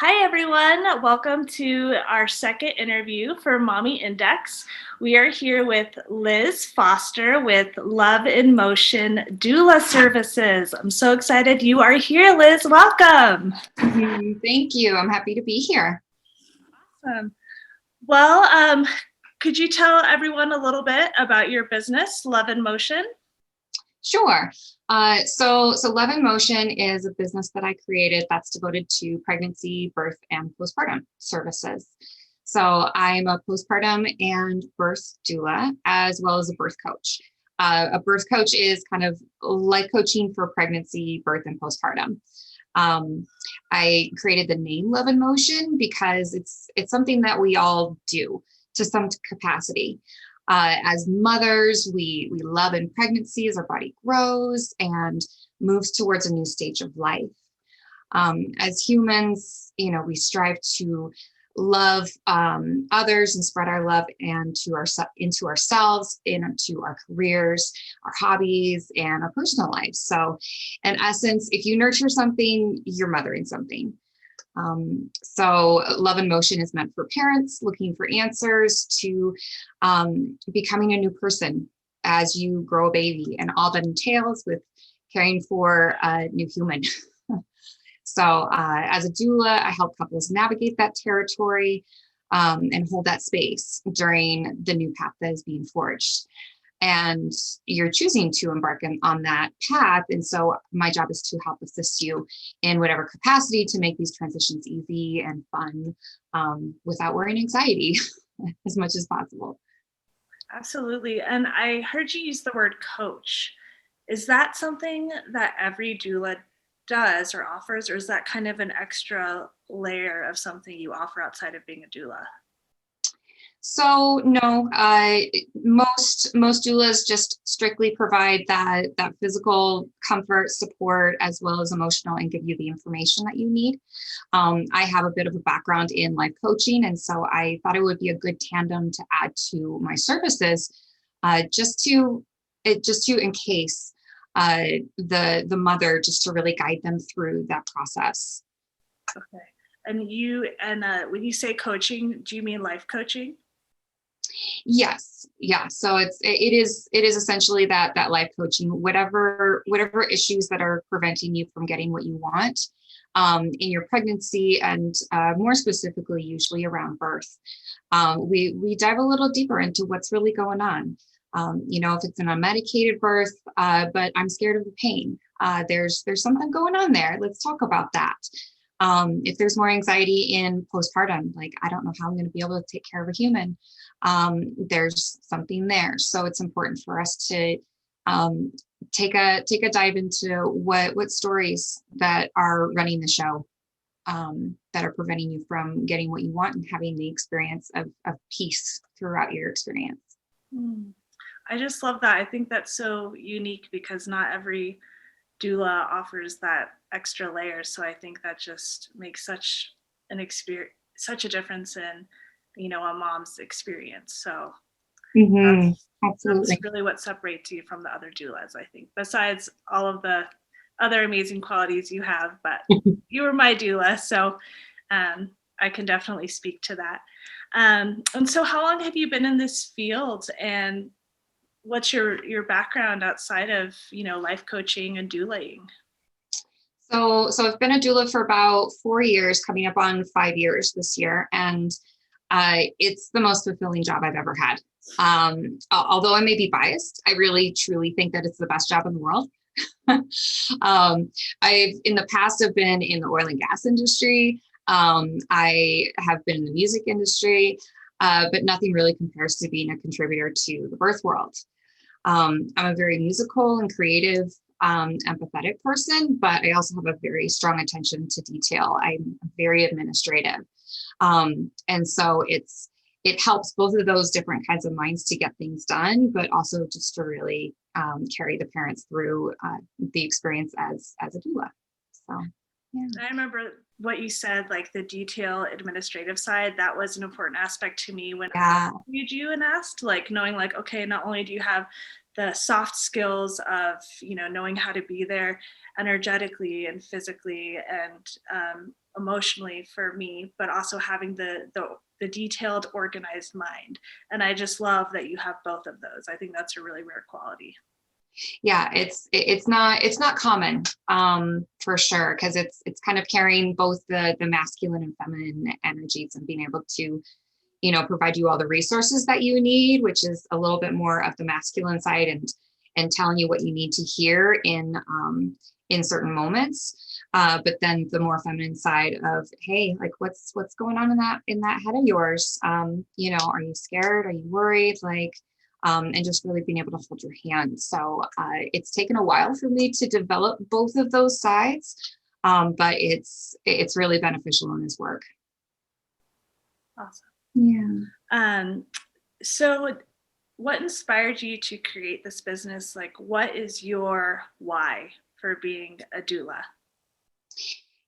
Hi, everyone. Welcome to our second interview for Mommy Index. We are here with Liz Foster with Love in Motion Doula Services. I'm so excited you are here, Liz. Welcome. Thank you. I'm happy to be here. Awesome. Well, could you tell everyone a little bit about your business, Love in Motion? Sure. So Love in Motion is a business that I created that's devoted to pregnancy, birth, and postpartum services. So I'm a postpartum and birth doula, as well as a birth coach. A birth coach is kind of life coaching for pregnancy, birth, and postpartum. Um, I created the name Love in Motion because it's something that we all do to some capacity. As mothers, we love in pregnancy as our body grows and moves towards a new stage of life. As humans, we strive to love others and spread our love and into ourselves, into our careers, our hobbies, and our personal lives. So, in essence, if you nurture something, you're mothering something. So Love in Motion is meant for parents looking for answers to becoming a new person as you grow a baby and all that entails with caring for a new human. So as a doula, I help couples navigate that territory and hold that space during the new path that is being forged. And you're choosing to embark on that path. And so my job is to help assist you in whatever capacity to make these transitions easy and fun without worrying anxiety as much as possible. Absolutely. And I heard you use the word coach. Is that something that every doula does or offers, or is that kind of an extra layer of something you offer outside of being a doula? So no, most doulas just strictly provide that physical comfort, support, as well as emotional, and give you the information that you need. I have a bit of a background in life coaching, and so I thought it would be a good tandem to add to my services, just to in case the mother, just to really guide them through that process. Okay. And when you say coaching, do you mean life coaching? Yes, yeah. So it is essentially that life coaching, whatever issues that are preventing you from getting what you want in your pregnancy, and more specifically, usually around birth. We dive a little deeper into what's really going on. If it's an unmedicated birth, but I'm scared of the pain. There's something going on there. Let's talk about that. If there's more anxiety in postpartum, like I don't know how I'm going to be able to take care of a human, there's something there. So it's important for us to take a dive into what stories that are running the show, that are preventing you from getting what you want and having the experience of peace throughout your experience. I just love that. I think that's so unique because not every doula offers that extra layer. So I think that just makes such a difference in, a mom's experience. So Mm-hmm. that's Absolutely. really what separates you from the other doulas, I think, besides all of the other amazing qualities you have. But you were my doula, so I can definitely speak to that. And so how long have you been in this field, and what's your background outside of, life coaching and doulaing? So I've been a doula for about 4 years, coming up on 5 years this year, and it's the most fulfilling job I've ever had. Although I may be biased, I really truly think that it's the best job in the world. I've in the past have been in the oil and gas industry. I have been in the music industry, but nothing really compares to being a contributor to the birth world. I'm a very musical and creative, empathetic person, but I also have a very strong attention to detail. I'm very administrative. And so it helps both of those different kinds of minds to get things done, but also just to really carry the parents through the experience as a doula. So, yeah. I remember what you said, like the detail administrative side, that was an important aspect to me when I Yeah. interviewed you and asked, like knowing like, okay, not only do you have the soft skills of, knowing how to be there energetically and physically and emotionally for me, but also having the detailed, organized mind. And I just love that you have both of those. I think that's a really rare quality. Yeah, it's not common, for sure, because it's kind of carrying both the masculine and feminine energies and being able to, provide you all the resources that you need, which is a little bit more of the masculine side, and telling you what you need to hear in certain moments. But then the more feminine side of, hey, like what's going on in that head of yours? Are you scared? Are you worried? Like, and just really being able to hold your hand. So it's taken a while for me to develop both of those sides, but it's really beneficial in this work. Awesome. Yeah. Um, so what inspired you to create this business? Like, what is your why for being a doula?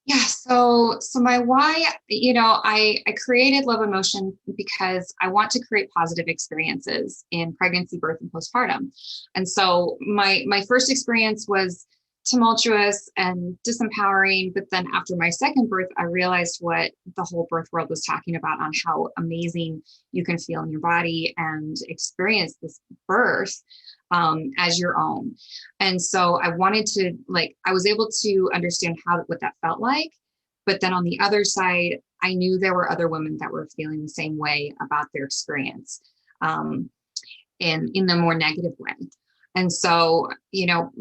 Yeah, so my why, I created Love and Motion because I want to create positive experiences in pregnancy, birth, and postpartum. And so my first experience was tumultuous and disempowering, but then after my second birth, I realized what the whole birth world was talking about, on how amazing you can feel in your body and experience this birth as your own. And so I wanted to, like, I was able to understand what that felt like. But then on the other side, I knew there were other women that were feeling the same way about their experience, in the more negative way. And so,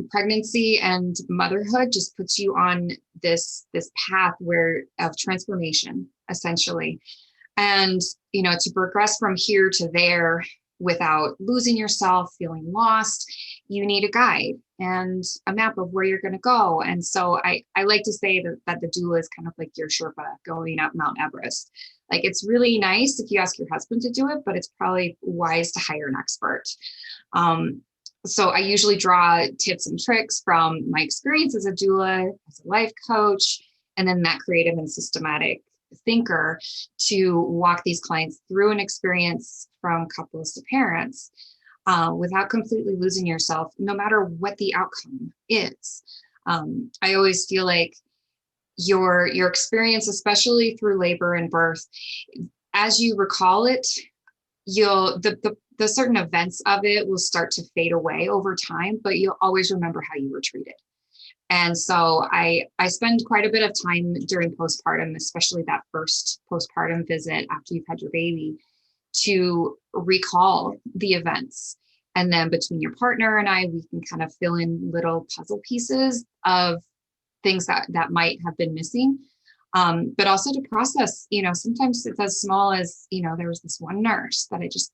pregnancy and motherhood just puts you on this path of transformation, essentially. And, to progress from here to there without losing yourself, feeling lost, you need a guide and a map of where you're going to go. And so I like to say that the doula is kind of like your Sherpa going up Mount Everest. Like, it's really nice if you ask your husband to do it, but it's probably wise to hire an expert. So I usually draw tips and tricks from my experience as a doula, as a life coach, and then that creative and systematic thinker to walk these clients through an experience from couples to parents, without completely losing yourself, no matter what the outcome is. I always feel like your experience, especially through labor and birth, as you recall it, the certain events of it will start to fade away over time, but you'll always remember how you were treated. And so I spend quite a bit of time during postpartum, especially that first postpartum visit after you've had your baby, to recall the events. And then between your partner and I, we can kind of fill in little puzzle pieces of things that might have been missing. But also to process, sometimes it's as small as, there was this one nurse that I just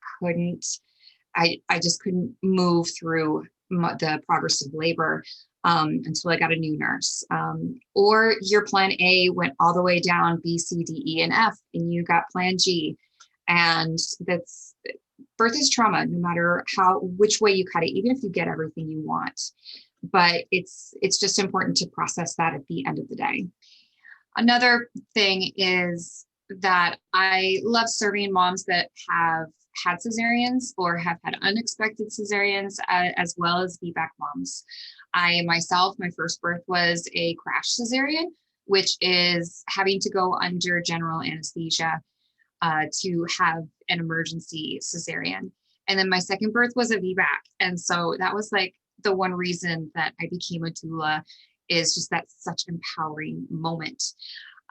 couldn't move through the progress of labor until I got a new nurse. Or your plan A went all the way down B, C, D, E, and F, and you got plan G. And birth is trauma, no matter which way you cut it, even if you get everything you want. But it's just important to process that at the end of the day. Another thing is that I love serving moms that have had cesareans or have had unexpected cesareans, as well as VBAC moms. I myself, my first birth was a crash cesarean, which is having to go under general anesthesia to have an emergency cesarean. And then my second birth was a VBAC. And so that was like the one reason that I became a doula, is just that such empowering moment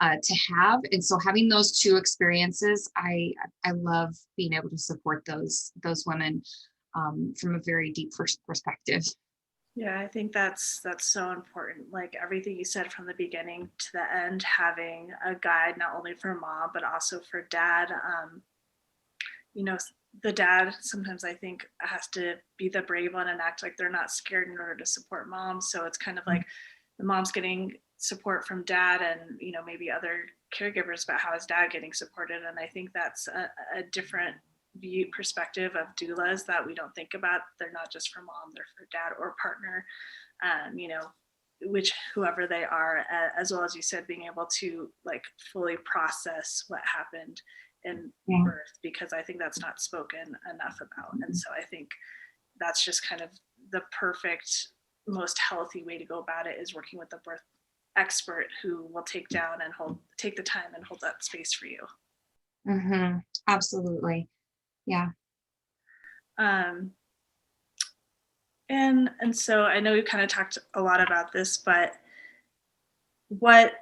to have. And so having those two experiences, I love being able to support those women from a very deep perspective. Yeah, I think that's so important. Like everything you said from the beginning to the end, having a guide not only for mom but also for dad. You know, the dad sometimes I think has to be the brave one and act like they're not scared in order to support mom. So it's kind of like the mom's getting support from dad and maybe other caregivers, but how is dad getting supported? And I think that's a different view perspective of doulas that we don't think about. They're not just for mom, they're for dad or partner, which whoever they are, as well as you said, being able to like fully process what happened in birth, because I think that's not spoken enough about. And so I think that's just kind of the perfect, most healthy way to go about it, is working with the birth expert who will take the time and hold that space for you. Mm-hmm. Absolutely. Yeah. Um, and so I know we kind of talked a lot about this, but what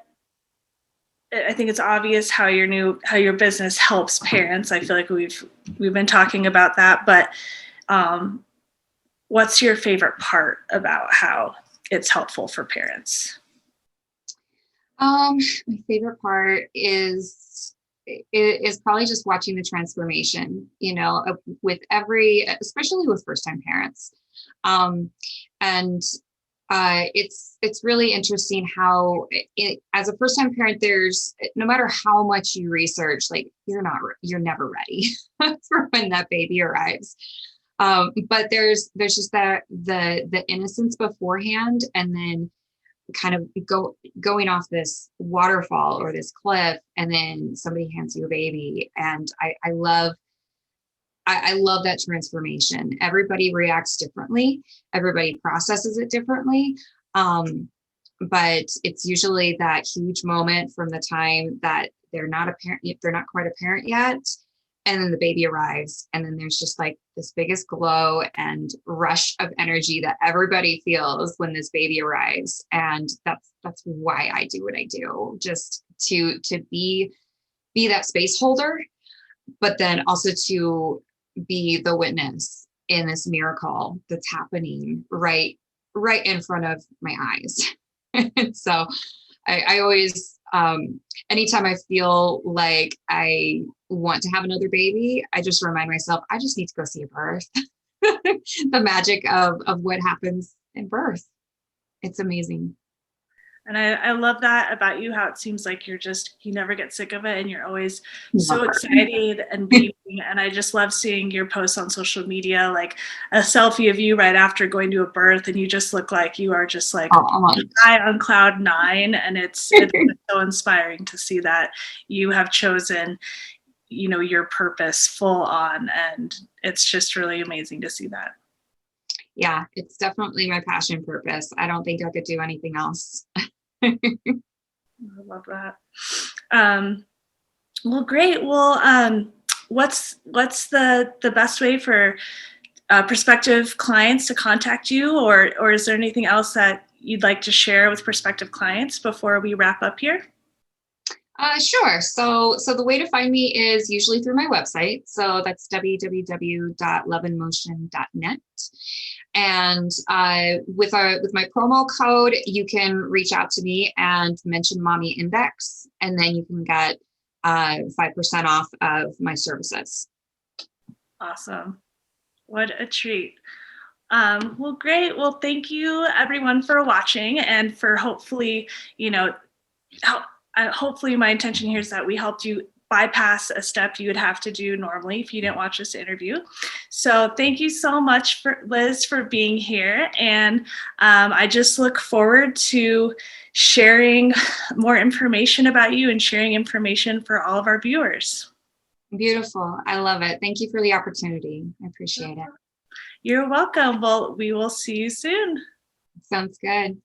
I think it's obvious how your business helps parents. I feel like we've been talking about that, but what's your favorite part about how it's helpful for parents? My favorite part is probably just watching the transformation, with especially with first time parents. And it's really interesting how as a first time parent, there's no matter how much you research, like you're never ready for when that baby arrives. But there's just the innocence beforehand, and then kind of going off this waterfall or this cliff, and then somebody hands you a baby. And I love that transformation. Everybody reacts differently. Everybody processes it differently. But it's usually that huge moment from the time that they're not a parent, they're not quite a parent yet. And then the baby arrives. And then there's just like this biggest glow and rush of energy that everybody feels when this baby arrives. And that's why I do what I do, just to be that space holder, but then also to be the witness in this miracle that's happening right in front of my eyes. So I always, anytime I feel like I want to have another baby, I just remind myself, I just need to go see a birth. The magic of what happens in birth. It's amazing. And I love that about you, how it seems like you never get sick of it, and you're always so Never. excited and beaming. And I just love seeing your posts on social media, like a selfie of you right after going to a birth, and you just look like you are just like high on cloud 9. And it's so inspiring to see that you have chosen, your purpose full on. And it's just really amazing to see that. Yeah, it's definitely my passion purpose. I don't think I could do anything else. I love that. Well, great. Well, what's the best way for prospective clients to contact you, or is there anything else that you'd like to share with prospective clients before we wrap up here? Sure. So the way to find me is usually through my website. So that's www.loveandmotion.net. And with my promo code, you can reach out to me and mention Mommy Index, and then you can get 5% off of my services. Awesome. What a treat. Well, great. Well, thank you everyone for watching, and for hopefully, hopefully my intention here is that we helped you bypass a step you would have to do normally if you didn't watch this interview. So thank you so much, Liz, for being here. And I just look forward to sharing more information about you and sharing information for all of our viewers. Beautiful. I love it. Thank you for the opportunity. I appreciate it. You're welcome. Well, we will see you soon. Sounds good.